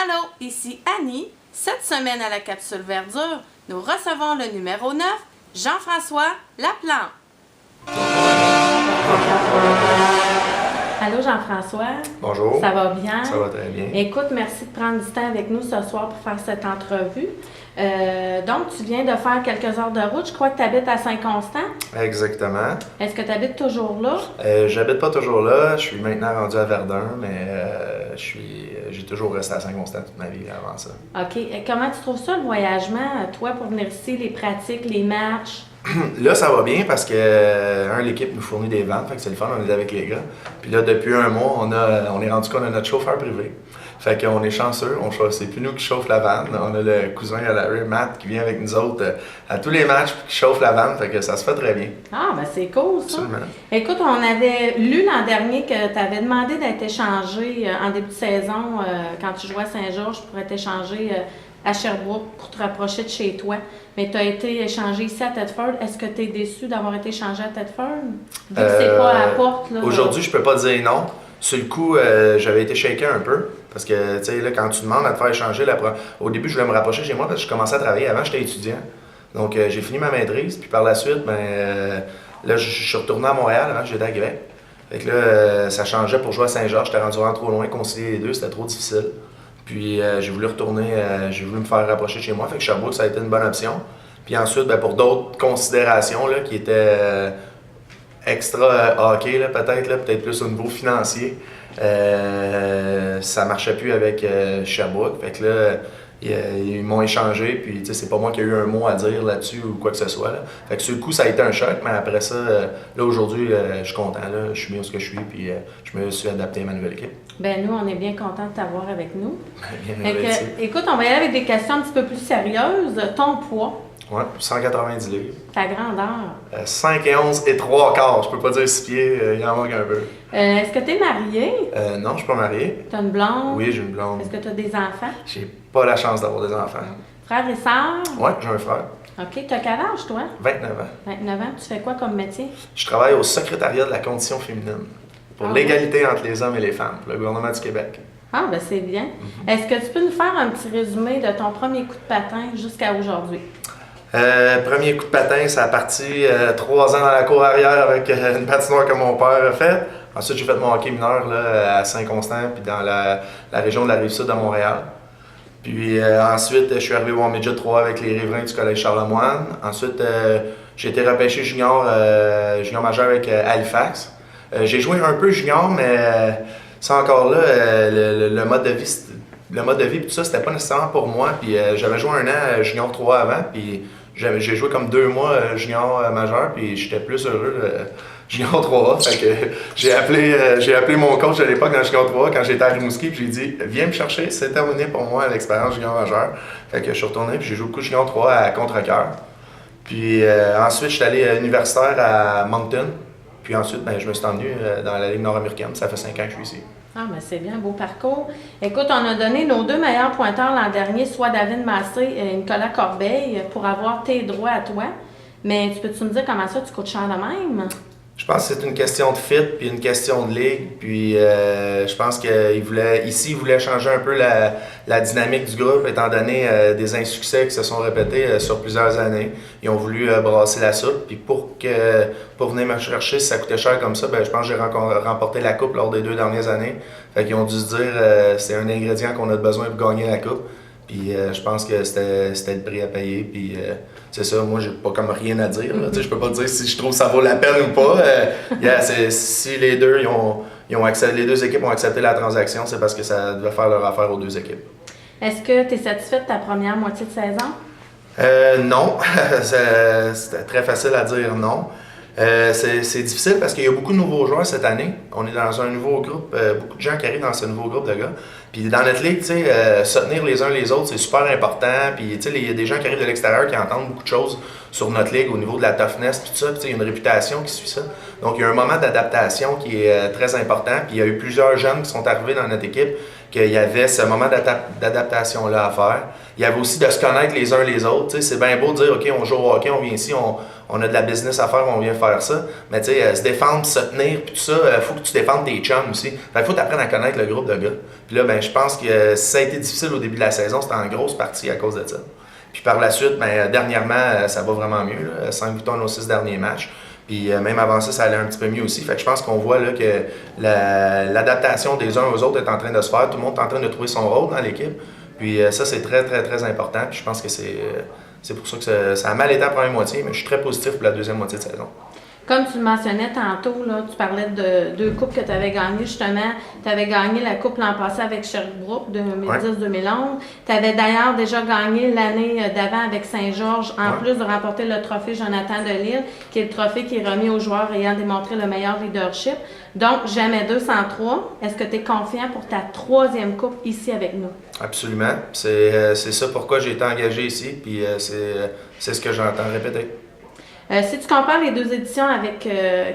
Allô, ici Annie. Cette semaine à la Capsule Verdure, nous recevons le numéro 9, Jean-François Laplante. Allô Jean-François. Bonjour. Ça va bien? Ça va très bien. Écoute, merci de prendre du temps avec nous ce soir pour faire cette entrevue. Donc, tu viens de faire quelques heures de route. Je crois que tu habites à Saint-Constant. Exactement. Est-ce que tu habites toujours là? J'habite pas toujours là. Je suis maintenant rendu à Verdun, mais j'ai toujours resté à Saint-Constant toute ma vie avant ça. OK. Et comment tu trouves ça, le voyagement, toi, pour venir ici, les pratiques, les matchs? Là, ça va bien parce que, l'équipe nous fournit des ventes, fait que c'est le fun, on est avec les gars. Puis là, depuis un mois, on est rendu qu'on a notre chauffeur privé. Fait qu'on est chanceux, c'est plus nous qui chauffe la vanne. On a le cousin à Larry, Matt, qui vient avec nous autres à tous les matchs puis qui chauffe la vanne, fait que ça se fait très bien. Ah, ben c'est cool, ça. Absolument. Écoute, on avait lu l'an dernier que tu avais demandé d'être échangé en début de saison, quand tu jouais à Saint-Georges, pour être échangé à Sherbrooke pour te rapprocher de chez toi. Mais tu as été échangé ici à Thetford. Est-ce que tu es déçu d'avoir été échangé à Thetford? Vu que c'est pas à la porte, là. Aujourd'hui, je peux pas dire non. Sur le coup, j'avais été shaké un peu. Parce que, tu sais, là, quand tu demandes à te faire échanger, au début, je voulais me rapprocher chez moi parce que je commençais à travailler. Avant, j'étais étudiant. Donc, j'ai fini ma maîtrise. Puis par la suite, là, je suis retourné à Montréal. Avant, j'étais à Québec. Fait que là, ça changeait pour jouer à Saint-Georges. J'étais rendu vraiment trop loin. Concilier les deux, c'était trop difficile. Puis, j'ai voulu retourner, j'ai voulu me faire rapprocher de chez moi. Fait que Sherbrooke, ça a été une bonne option. Puis ensuite, pour d'autres considérations là, qui étaient extra hockey, peut-être plus au niveau financier, ça marchait plus avec Sherbrooke. Fait que là, ils m'ont échangé, puis c'est pas moi qui ai eu un mot à dire là-dessus ou quoi que ce soit. Là. Fait que sur le coup, ça a été un choc, mais après ça, là aujourd'hui, je suis content. Là, je suis bien où ce que je suis, puis je me suis adapté à ma nouvelle équipe. Ben nous, on est bien contents de t'avoir avec nous. Bien écoute, on va y aller avec des questions un petit peu plus sérieuses. Ton poids? Ouais, 190 livres. Ta grandeur? 5 et 11 et 3 quarts. Je peux pas dire 6 pieds, il en manque un peu. Est-ce que tu es marié? Non, je suis pas marié. Tu as une blonde? Oui, j'ai une blonde. Est-ce que tu as des enfants? J'ai pas la chance d'avoir des enfants. Frères et sœurs? Ouais, j'ai un frère. OK. Tu as quel âge, toi? 29 ans. 29 ans. Tu fais quoi comme métier? Je travaille au secrétariat de la condition féminine pour l'égalité entre les hommes et les femmes, pour le gouvernement du Québec. Ah, ben c'est bien. Est-ce que tu peux nous faire un petit résumé de ton premier coup de patin jusqu'à aujourd'hui? Premier coup de patin, ça a parti 3 ans dans la cour arrière avec une patinoire que mon père a faite. Ensuite, j'ai fait mon hockey mineur là, à Saint-Constant, puis dans la région de la Rive-Sud de Montréal. Puis ensuite, je suis arrivé au Midget 3 avec les riverains du Collège Charlemagne. Ensuite, j'ai été repêché junior majeur avec Halifax. J'ai joué un peu junior, mais ça encore là, le mode de vie, et tout ça, c'était pas nécessairement pour moi. Puis j'avais joué un an junior 3 avant, puis j'ai joué comme 2 mois junior majeur, puis j'étais plus heureux junior 3A. Fait que j'ai appelé mon coach à l'époque dans junior 3A quand j'étais à Rimouski, puis j'ai dit viens me chercher, c'est terminé pour moi l'expérience junior majeur. Fait que je suis retourné, puis j'ai joué beaucoup junior 3A à Contrecœur. Puis ensuite, je suis allé universitaire à Moncton. Puis ensuite, je me suis emmené dans la Ligue nord-américaine. Ça fait 5 ans que je suis ici. Ah, ben c'est bien, beau parcours. Écoute, on a donné nos 2 meilleurs pointeurs l'an dernier, soit David Massé et Nicolas Corbeil, pour avoir tes droits à toi. Mais peux-tu me dire comment ça, tu coûtes cher de même? Je pense que c'est une question de fit, puis une question de ligue. Puis je pense qu'il voulait changer un peu la dynamique du groupe, étant donné des insuccès qui se sont répétés sur plusieurs années. Ils ont voulu brasser la soupe. Puis pour venir me chercher, si ça coûtait cher comme ça, je pense que j'ai remporté la coupe lors des 2 dernières années. Fait qu'ils ont dû se dire c'est un ingrédient qu'on a besoin pour gagner la coupe. Puis je pense que c'était le prix à payer. Puis c'est ça, moi j'ai pas comme rien à dire. Je peux pas dire si je trouve que ça vaut la peine ou pas. Si les deux les 2 équipes ont accepté la transaction, c'est parce que ça devait faire leur affaire aux 2 équipes. Est-ce que tu es satisfait de ta première moitié de saison? Non. C'était très facile à dire non. C'est difficile parce qu'il y a beaucoup de nouveaux joueurs cette année. On est dans un nouveau groupe, beaucoup de gens qui arrivent dans ce nouveau groupe de gars. Puis dans notre ligue, se tenir les uns les autres, c'est super important. Puis il y a des gens qui arrivent de l'extérieur qui entendent beaucoup de choses sur notre ligue au niveau de la toughness, puis tout ça. Puis il y a une réputation qui suit ça. Donc il y a un moment d'adaptation qui est très important. Puis il y a eu plusieurs jeunes qui sont arrivés dans notre équipe qu'il y avait ce moment d'adaptation-là à faire. Il y avait aussi de se connaître les uns les autres. C'est bien beau de dire, OK, on joue au hockey, on vient ici, on a de la business à faire, on vient faire ça. Mais se défendre, se tenir, puis tout ça, il faut que tu défendes tes chums aussi. Il faut t'apprendre à connaître le groupe de gars. Puis là, je pense que ça a été difficile au début de la saison, c'était en grosse partie à cause de ça. Puis par la suite, dernièrement, ça va vraiment mieux. Là. 5 victoires dans nos 6 derniers matchs. Puis même avant ça allait un petit peu mieux aussi. Fait que je pense qu'on voit là, que l'adaptation des uns aux autres est en train de se faire. Tout le monde est en train de trouver son rôle dans l'équipe. Puis ça, c'est très, très, très important. Puis je pense que c'est pour ça que ça a mal été en première moitié, mais je suis très positif pour la deuxième moitié de saison. Comme tu le mentionnais tantôt, là, tu parlais de 2 coupes que tu avais gagnées. Justement, tu avais gagné la coupe l'an passé avec Sherbrooke, 2010-2011. Tu avais d'ailleurs déjà gagné l'année d'avant avec Saint-Georges, en plus de remporter le trophée Jonathan Delisle, qui est le trophée qui est remis aux joueurs ayant démontré le meilleur leadership. Donc, jamais 203. Est-ce que tu es confiant pour ta 3e coupe ici avec nous? Absolument. C'est ça pourquoi j'ai été engagé ici, puis c'est ce que j'entends répéter. Si tu compares les 2 éditions avec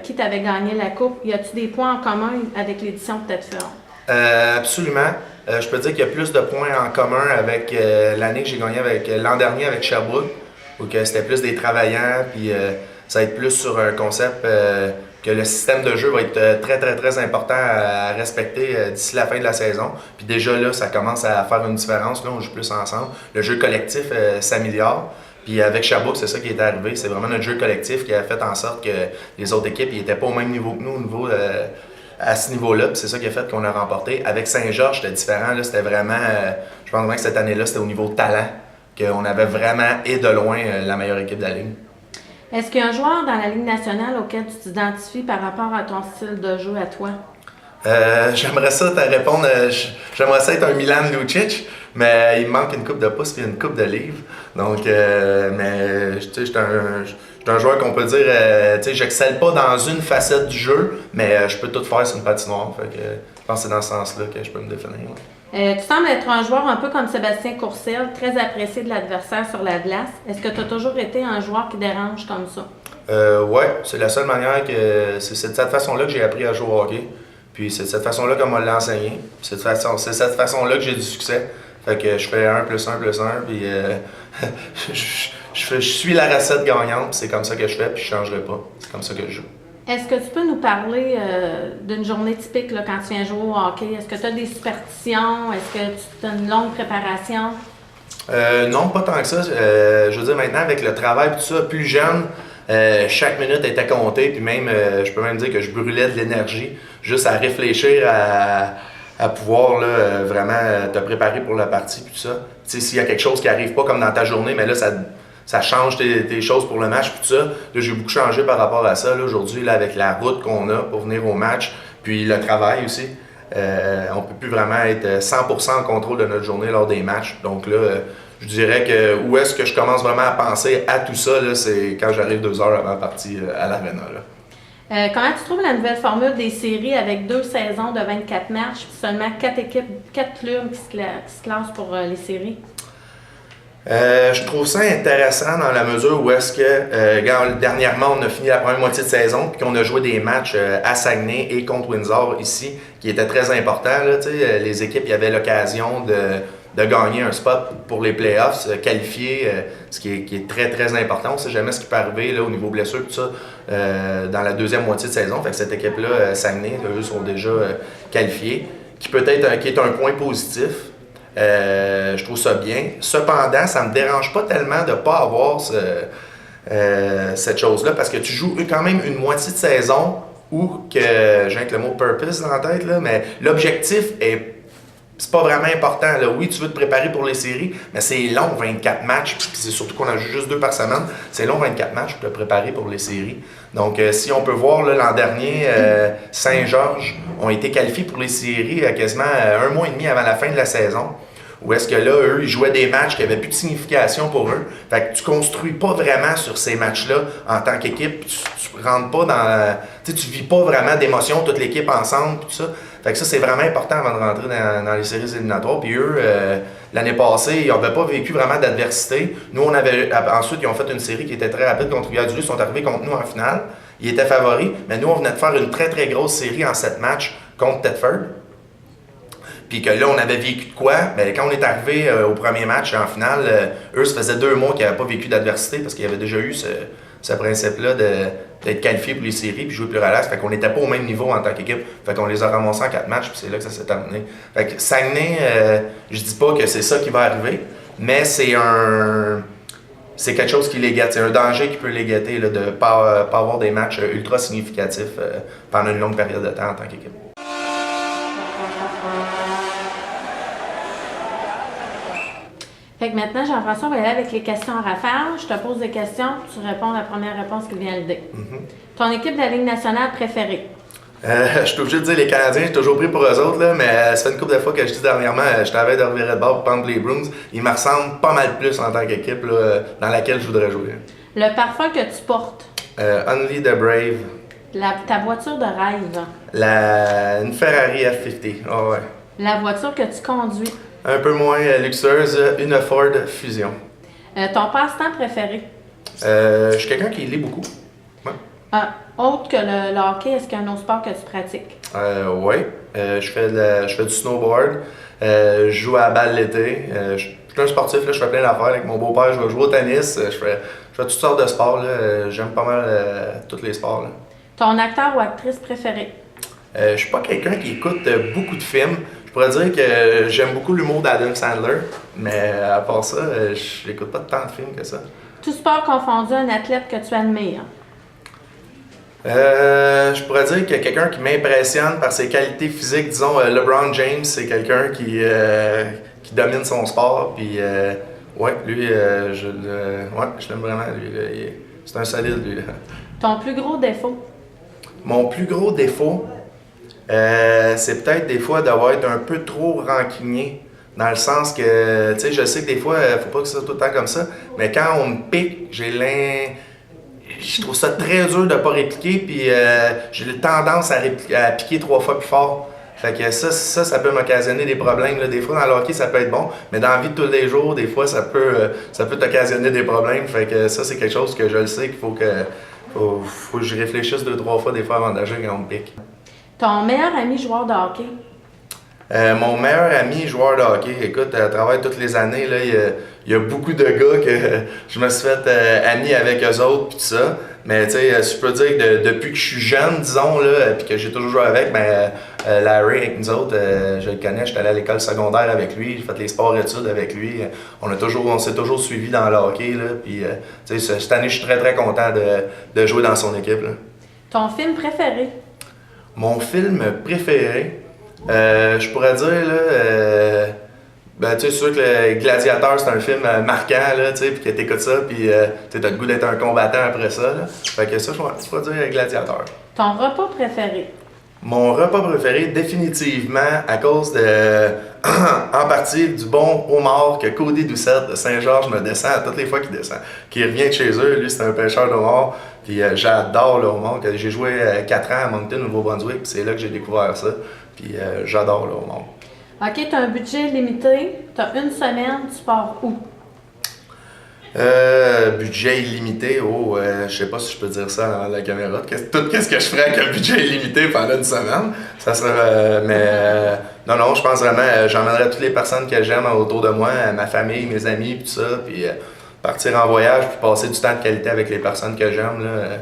qui t'avait gagné la coupe, y a-t-il des points en commun avec l'édition de Thetford? Absolument. Je peux dire qu'il y a plus de points en commun avec l'année que j'ai gagné l'an dernier avec Sherbrooke, où c'était plus des travaillants, puis ça va être plus sur un concept que le système de jeu va être très, très, très important à respecter d'ici la fin de la saison. Puis déjà là, ça commence à faire une différence. Là, on joue plus ensemble. Le jeu collectif s'améliore. Puis avec Sherbrooke, c'est ça qui est arrivé. C'est vraiment notre jeu collectif qui a fait en sorte que les autres équipes n'étaient pas au même niveau que nous, à ce niveau-là. Puis c'est ça qui a fait qu'on a remporté. Avec Saint-Georges, c'était différent. Là, c'était vraiment, je pense vraiment que cette année-là, c'était au niveau talent qu'on avait vraiment et de loin la meilleure équipe de la Ligue. Est-ce qu'il y a un joueur dans la Ligue nationale auquel tu t'identifies par rapport à ton style de jeu à toi? J'aimerais ça te répondre. J'aimerais ça être un Milan Lucic, mais il me manque une coupe de pouce et une coupe de livres. Donc, mais tu sais, je suis un joueur qu'on peut dire, tu sais, j'excelle pas dans une facette du jeu, mais je peux tout faire sur une patinoire. Fait que je pense que c'est dans ce sens-là que je peux me définir. Tu sembles être un joueur un peu comme Sébastien Courcelle, très apprécié de l'adversaire sur la glace. Est-ce que tu as toujours été un joueur qui dérange comme ça? Oui, c'est la seule manière que. C'est de cette façon-là que j'ai appris à jouer au hockey. Puis c'est de cette façon-là qu'on m'a enseigné. C'est de cette façon-là que j'ai du succès. Fait que je fais 1 + 1 + 1, puis je suis la recette gagnante, puis c'est comme ça que je fais, puis je ne changerai pas. C'est comme ça que je joue. Est-ce que tu peux nous parler d'une journée typique là, quand tu viens jouer au hockey? Est-ce que tu as des superstitions? Est-ce que tu as une longue préparation? Non, pas tant que ça. Je veux dire, maintenant, avec le travail et tout ça, plus jeune, chaque minute était comptée, puis même, je peux même dire que je brûlais de l'énergie juste à réfléchir à pouvoir là, vraiment te préparer pour la partie puis tout ça. Tu sais, s'il y a quelque chose qui n'arrive pas comme dans ta journée, mais là, ça change tes choses pour le match puis tout ça. Là, j'ai beaucoup changé par rapport à ça. Là, aujourd'hui, là, avec la route qu'on a pour venir au match, puis le travail aussi, on ne peut plus vraiment être 100% en contrôle de notre journée lors des matchs. Donc là, je dirais que où est-ce que je commence vraiment à penser à tout ça, là, c'est quand j'arrive 2 heures avant la partie à l'Arena. Comment tu trouves la nouvelle formule des séries avec 2 saisons de 24 matchs et seulement 4 équipes, 4 clubs qui se classent pour les séries? Je trouve ça intéressant dans la mesure où est-ce que, dernièrement, on a fini la première moitié de saison puis qu'on a joué des matchs à Saguenay et contre Windsor ici, qui étaient très importants. Là, les équipes avaient l'occasion de gagner un spot pour les playoffs, se qualifier, ce qui est très, très important. On ne sait jamais ce qui peut arriver là, au niveau blessure, tout ça, dans la deuxième moitié de saison. Fait que cette équipe-là, Saguenay, eux sont déjà qualifiés, qui est un point positif. Je trouve ça bien. Cependant, ça ne me dérange pas tellement de ne pas avoir cette chose-là, parce que tu joues quand même une moitié de saison où, j'ai le mot purpose dans la tête, là, mais l'objectif c'est pas vraiment important. Là. Oui, tu veux te préparer pour les séries, mais c'est long, 24 matchs, puis c'est surtout qu'on en joue juste 2 par semaine. C'est long, 24 matchs pour te préparer pour les séries. Donc, si on peut voir, là, l'an dernier, Saint-Georges ont été qualifiés pour les séries quasiment 1 mois et demi avant la fin de la saison. Où est-ce que là, eux, ils jouaient des matchs qui n'avaient plus de signification pour eux. Fait que tu construis pas vraiment sur ces matchs-là en tant qu'équipe. Tu rentres pas dans... Tu vis pas vraiment d'émotion, toute l'équipe ensemble, tout ça. Fait que ça, c'est vraiment important avant de rentrer dans les séries éliminatoires. Puis eux, l'année passée, ils n'avaient pas vécu vraiment d'adversité. Nous, ensuite, ils ont fait une série qui était très rapide contre Rivière-du-Loup. Ils sont arrivés contre nous en finale. Ils étaient favoris. Mais nous, on venait de faire une très, très grosse série en 7 matchs contre Thetford. puis que là, on avait vécu de quoi, ben, quand on est arrivé au premier match en finale, eux, ça faisait 2 mois qu'ils n'avaient pas vécu d'adversité parce qu'il y avait déjà eu ce principe-là d'être qualifié pour les séries puis jouer plus relax. Fait qu'on n'était pas au même niveau en tant qu'équipe. Fait qu'on les a ramassés en 4 matchs puis c'est là que ça s'est terminé. Fait que Saguenay, je dis pas que c'est ça qui va arriver, mais c'est quelque chose qui les gâte. C'est un danger qui peut les gâter là, de ne pas avoir des matchs ultra significatifs pendant une longue période de temps en tant qu'équipe. Fait que maintenant, Jean-François, on va aller avec les questions en rafale. Je te pose des questions, tu réponds à la première réponse qui vient à l'idée. Ton équipe de la Ligue nationale préférée? Je suis obligé de dire les Canadiens, j'ai toujours pris pour eux autres, là, mais ça fait une couple de fois que je dis dernièrement, je t'avais de revirer de bord pour prendre les Bruins. Ils me ressemblent pas mal plus en tant qu'équipe là, dans laquelle je voudrais jouer. Le parfum que tu portes? Only the Brave. Ta voiture de rêve? Une Ferrari F50. Oh, ouais. La voiture que tu conduis? Un peu moins luxueuse, une Ford Fusion. Ton passe-temps préféré? Je suis quelqu'un qui lit beaucoup. Ouais. Autre que le hockey, est-ce qu'il y a un autre sport que tu pratiques? Oui. Je fais du snowboard. Je joue à la balle l'été. Je suis un sportif, là, je fais plein d'affaires. Avec mon beau-père, je vais jouer au tennis. Je fais toutes sortes de sports. J'aime pas mal tous les sports. Là. Ton acteur ou actrice préféré? Je suis pas quelqu'un qui écoute beaucoup de films. Je pourrais dire que j'aime beaucoup l'humour d'Adam Sandler, mais à part ça, je n'écoute pas tant de films que ça. Tout sport confondu, un athlète que tu admires? Je pourrais dire qu'il y a quelqu'un qui m'impressionne par ses qualités physiques. Disons, LeBron James, c'est quelqu'un qui domine son sport. Puis, ouais, lui, je l'aime vraiment. Lui, c'est un solide, lui. Ton plus gros défaut? Mon plus gros défaut, c'est peut-être des fois d'avoir été un peu trop rancunier. Dans le sens que, tu sais, je sais que des fois, faut pas que ça soit tout le temps comme ça. Mais quand on me pique, je trouve ça très dur de ne pas répliquer, puis j'ai tendance à piquer 3 fois plus fort. Fait que ça peut m'occasionner des problèmes. Là. Des fois, dans le hockey, ça peut être bon, mais dans la vie de tous les jours, des fois, ça peut t'occasionner des problèmes. Fait que ça, c'est quelque chose que je le sais qu'il faut que je réfléchisse 2-3 fois des fois avant d'agir quand on me pique. Ton meilleur ami joueur de hockey? Mon meilleur ami joueur de hockey, écoute, à travers toutes les années, là, il y a beaucoup de gars que je me suis fait ami avec eux autres puis tout ça. Mais tu sais, je peux dire que depuis que je suis jeune, disons, là, puis que j'ai toujours joué avec, Larry avec nous autres, je le connais, j'étais allé à l'école secondaire avec lui, j'ai fait les sports-études avec lui. On s'est toujours suivis dans le hockey, là, puis tu sais, cette année, je suis très très content de jouer dans son équipe. Là. Ton film préféré? Mon film préféré? Je pourrais dire, là, tu sais, c'est sûr que le Gladiateur, c'est un film marquant, là, tu sais, puis que t'écoutes ça, puis tu as le goût d'être un combattant après ça, là. Fait que ça, je pourrais dire Gladiateur. Ton repas préféré? Mon repas préféré, définitivement, à cause en partie du bon homard que Cody Doucette de Saint-Georges me descend à toutes les fois qu'il descend. Qu'il revient de chez eux, lui, c'est un pêcheur de homard, puis j'adore le homard. J'ai joué 4 ans à Moncton, au Nouveau-Brunswick, puis c'est là que j'ai découvert ça. Puis j'adore le homard. OK, tu as un budget limité, tu as 1 semaine, tu pars où? Budget illimité, je sais pas si je peux dire ça à la caméra. Qu'est-ce que je ferais avec un budget illimité pendant 1 semaine? Ça serait. Non, je pense vraiment, j'emmènerais toutes les personnes que j'aime autour de moi, ma famille, mes amis, puis tout ça, puis partir en voyage, puis passer du temps de qualité avec les personnes que j'aime, là,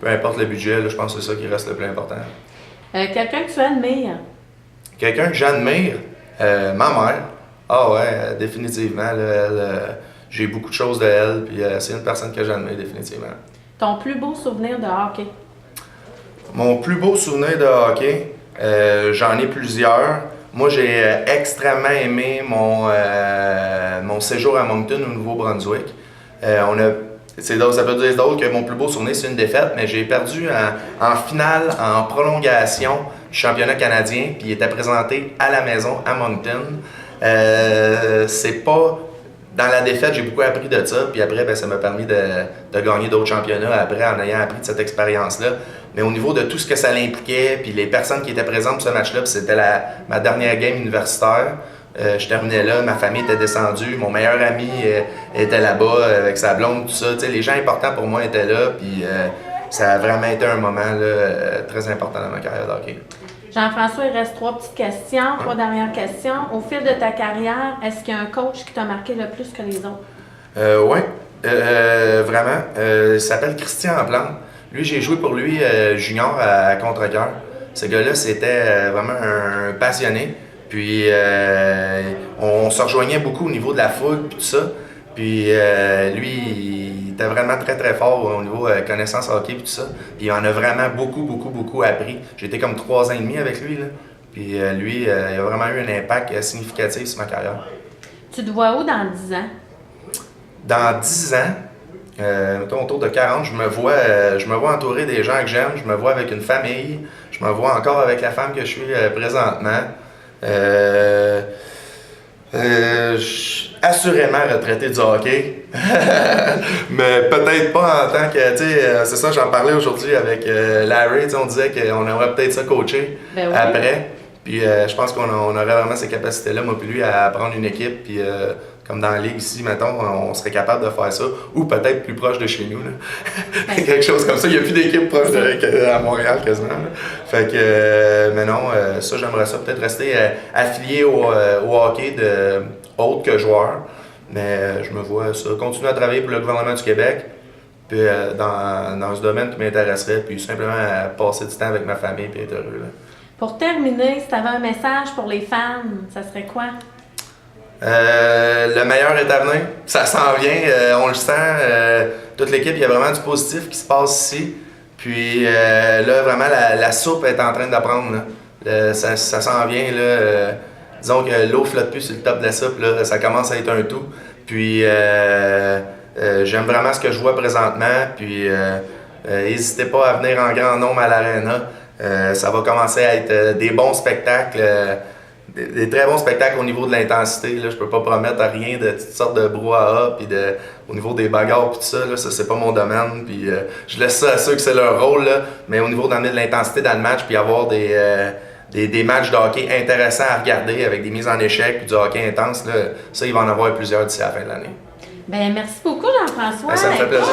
peu importe le budget, là, je pense que c'est ça qui reste le plus important. Quelqu'un que tu admires? Quelqu'un que j'admire, ma mère. Ah ouais, définitivement. J'ai beaucoup de choses de elle, puis c'est une personne que j'admire définitivement. Ton plus beau souvenir de hockey? Mon plus beau souvenir de hockey, j'en ai plusieurs. Moi, j'ai extrêmement aimé mon séjour à Moncton, au Nouveau-Brunswick. Ça peut dire d'autres que mon plus beau souvenir, c'est une défaite, mais j'ai perdu en finale, en prolongation du championnat canadien, puis il était présenté à la maison à Moncton. C'est pas... Dans la défaite, j'ai beaucoup appris de ça, puis après, ça m'a permis de gagner d'autres championnats après en ayant appris de cette expérience-là. Mais au niveau de tout ce que ça l'impliquait, puis les personnes qui étaient présentes pour ce match-là, puis c'était ma dernière game universitaire. Je terminais là, ma famille était descendue, mon meilleur ami était là-bas avec sa blonde, tout ça. T'sais, les gens importants pour moi étaient là, puis ça a vraiment été un moment là, très important dans ma carrière de hockey. Jean-François, il reste 3 petites questions, 3 dernières questions. Au fil de ta carrière, est-ce qu'il y a un coach qui t'a marqué le plus que les autres? Oui, vraiment. Il s'appelle Christian Plante. Lui, j'ai joué pour lui junior à Contrecœur. Ce gars-là, c'était vraiment un passionné. Puis on se rejoignait beaucoup au niveau de la fougue et tout ça. Puis lui, il était vraiment très très fort au niveau connaissance hockey et tout ça. Puis il en a vraiment beaucoup appris. J'ai été comme 3 ans et demi avec lui, là. Puis lui, il a vraiment eu un impact significatif sur ma carrière. Tu te vois où dans 10 ans? Dans 10 ans, mettons autour de 40, je me vois entouré des gens que j'aime, je me vois avec une famille, je me vois encore avec la femme que je suis présentement. Assurément retraité du hockey, mais peut-être pas en tant que, tu sais, c'est ça, j'en parlais aujourd'hui avec Larry, on disait qu'on aimerait peut-être ça coacher après. Puis je pense qu'on aurait vraiment ces capacités-là, moi puis lui, à prendre une équipe, puis comme dans la ligue ici, mettons, on serait capable de faire ça, ou peut-être plus proche de chez nous, là. Quelque chose comme ça. Il n'y a plus d'équipe proche à Montréal quasiment, là. Fait que, mais non, ça, j'aimerais ça peut-être rester affilié au hockey autre que joueur, mais je me vois ça, continuer à travailler pour le gouvernement du Québec, puis dans ce domaine qui m'intéresserait, puis simplement passer du temps avec ma famille, puis être heureux, là. Pour terminer, si tu avais un message pour les fans, ça serait quoi? Le meilleur est à venir. Ça s'en vient, on le sent. Toute l'équipe, il y a vraiment du positif qui se passe ici. Puis là, vraiment, la soupe est en train d'apprendre. Ça s'en vient. Là, disons que l'eau flotte plus sur le top de la soupe. Là, ça commence à être un tout. Puis j'aime vraiment ce que je vois présentement. Puis n'hésitez pas à venir en grand nombre à l'Arena. Ça va commencer à être des bons spectacles, des très bons spectacles au niveau de l'intensité. Là, je peux pas promettre rien de toutes sortes de brouhaha, puis au niveau des bagarres puis tout ça, là, ça c'est pas mon domaine. Puis je laisse ça à ceux que c'est leur rôle, là, mais au niveau d'amener de l'intensité dans le match, puis avoir des matchs de hockey intéressants à regarder avec des mises en échec, puis du hockey intense, là, ça il va en avoir plusieurs d'ici la fin de l'année. Bien, merci beaucoup Jean-François. Ça me fait plaisir.